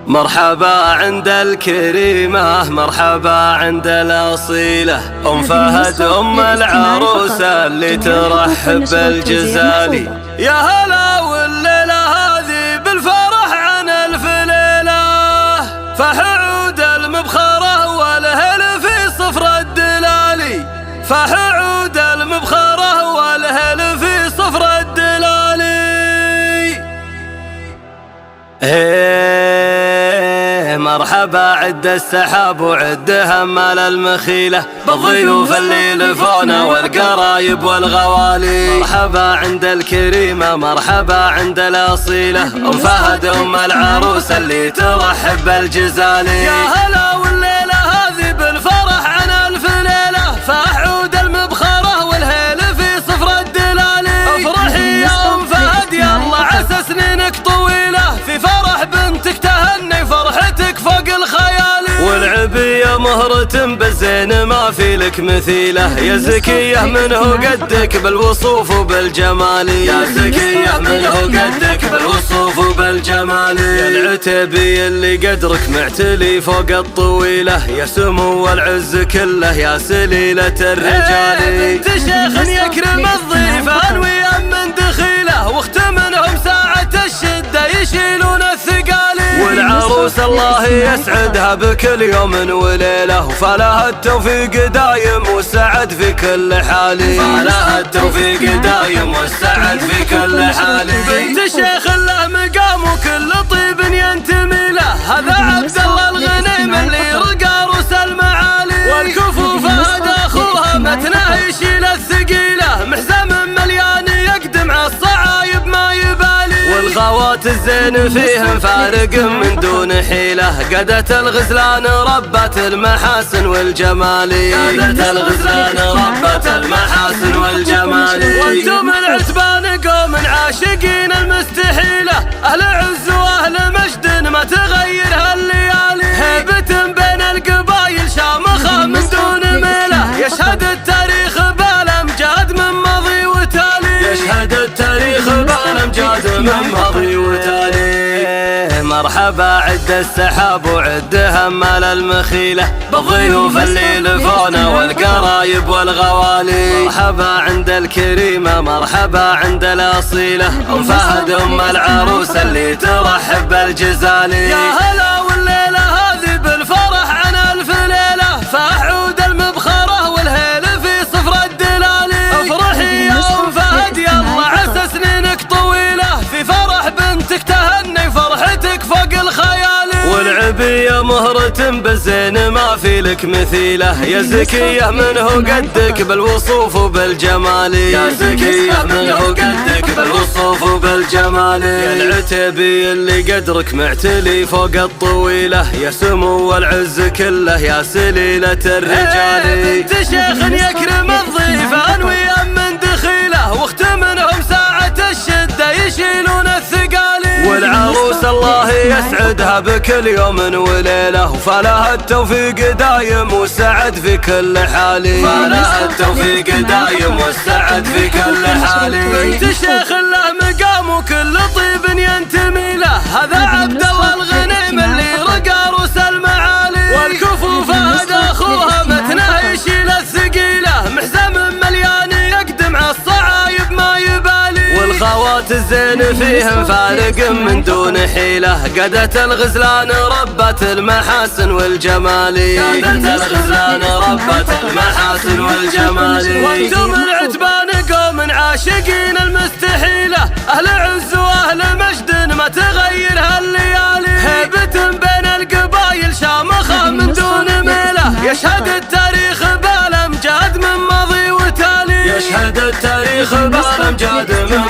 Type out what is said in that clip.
مرحبا عند الكريمة، مرحبا عند الأصيلة، أم فهد أم العروسة اللي ترحب بالجزالي. يا هلا والليلة هذه بالفرح عن ألف ليلة، فحعود المبخرة والهل في صفر الدلالي، فحعود المبخرة والهل في صفر الدلالي. مرحبا عد السحاب وعد همال المخيلة، بالضيوف اللي لفونا والقرايب والغوالي. مرحبا عند الكريمة، مرحبا عند الأصيلة، أم فهد أم العروسة اللي ترحب بالجزالي. يا هلا والليلة هذه بالفرح عن ألف ليلة، فأحعود المبخرة والهيل في صفر الدلالي. افرحي يا أم فهد يلا عسى سنينك طويلة، في فرح بنتك تهني فرحتك فوق الخيالي. والعبية مهرة بالزين ما في لك مثيلة، يا زكية منه قدك بالوصوف وبالجمال، يا زكية منه قدك بالوصوف وبالجمال. يا العتبي اللي قدرك معتلي فوق الطويلة، يا سمو العز كله يا سليلة الرجال. بنت شيخ يكرم الضيف انوي من دخيله، واخت منهم ساعة الشدة يشيلون الثقالي. والعروس الله يسعدها بكل يوم وليلة، وفلها التوفيق دايم والسعد في كل حال، فلها التوفيق دايم والسعد في كل حال. بنت شيخ له مقام وكل طيب ينتمي له، هذا عبد الله الغنيم اللي رقى روس المعالي. والكفوف هذا اخوها متنه يشيل الثقيله، محزم مليان يقدم على الصعايب ما يبالي. والخوات الزين فيهم فارق من دون حيله، قدت الغزلان ربت المحاسن والجمال، قدت الغزلان ربت المحاسن والجمال. وانتم العتبان قوم عاشقين المستحيله، اهل عز واهل مجد ما تغير هالليالي. هيبة بين القبايل شامخه من دون ميله، يشهد التاريخ بالامجاد من ماضي وتالي، يشهد التاريخ بالامجاد من ماضي وتالي. مرحبا عد السحاب وعد همال المخيلة، بالضيوف اللي لفونا والقرايب والغوالي. مرحبا عند الكريمة، مرحبا عند الأصيلة، أم فهد أم العروسة اللي ترحب بالجزالي. يا هلا والليلة هذه بالفرح عن ألف ليلة، فأحعود المبخرة والهيل في صفر الدلالي. افرحي يا أم فهد يلا عسى سنينك طويلة، في فرح بنتك تهني فرحتك فوق الخيالي. والعبية مهرة بالزين ما في لك مثيلة، يا زكية منه قدك بالوصوف وبالجمال، يا زكية منه قدك بالوصوف وبالجمال. يا العتبي اللي قدرك معتلي فوق الطويلة، يا سمو العز كله يا سليلة الرجال. بنت شيخ يكرم الضيف انوي من دخيله، واخت منهم ساعة الشدة يشيلون الثقالي. والعروس الله يسعدها بكل يوم وليلة، وفلها التوفيق دايم والسعد في كل حال، فلها التوفيق دايم والسعد في كل حال. بنت شيخ له مقام وكل طيب ينتمي له، هذا عبد الله الغنيم اللي رقى روس المعالي. والكفوف هذا اخوها متنه يشيل الثقيله، محزم مليان يقدم على الصعايب ما يبالي. والخوات الزين فيهم فارق من دون حيله، قدت الغزلان ربت المحاسن والجمال، قدت الغزلان ربت المحاسن والجمال. وانتم العتبان قوم عاشقين المستحيله، اهل عز واهل مجد ما تغير هالليالي. هيبة بين القبايل شامخه من دون ميله، يشهد التاريخ بالامجاد من ماضي وتالي، يشهد التاريخ بالامجاد من